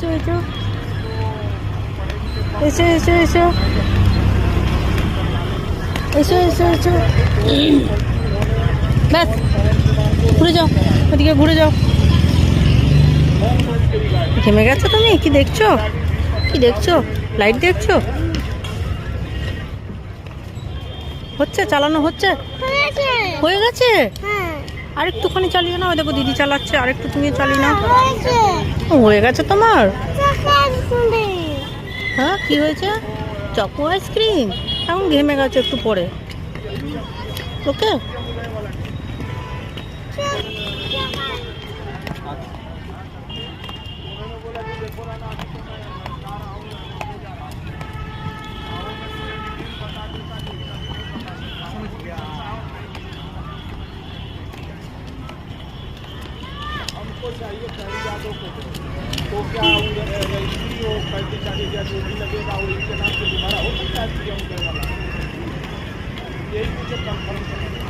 এসো এসো এসো এসো এসো এসো এসো এসো ব্যাস ঘুরে যাও, ওদিকে ঘুরে যাও। ঘেমে গেছো তুমি? কি দেখছো? কি দেখছো? লাইট দেখছো? হচ্ছে, চালানো হচ্ছে, হয়ে গেছে। আরেকটুখানি চালিয়ে নাও, দেখো দিদি চালাচ্ছে, আরেকটু তুমি চালিয়ে নাও। হয়ে গেছে তোমার? হ্যাঁ, কি হয়েছে? Choco ice cream? এখন ঘেমে গেছে একটু পরে। ওকে, चाहिए कागजातों को तो क्या रजिस्ट्री हो, पैसे चालीस या जो भी लगेगा और इनके नाम से दोबारा हो सकता है वाला, यही मुझे कंफर्म करना।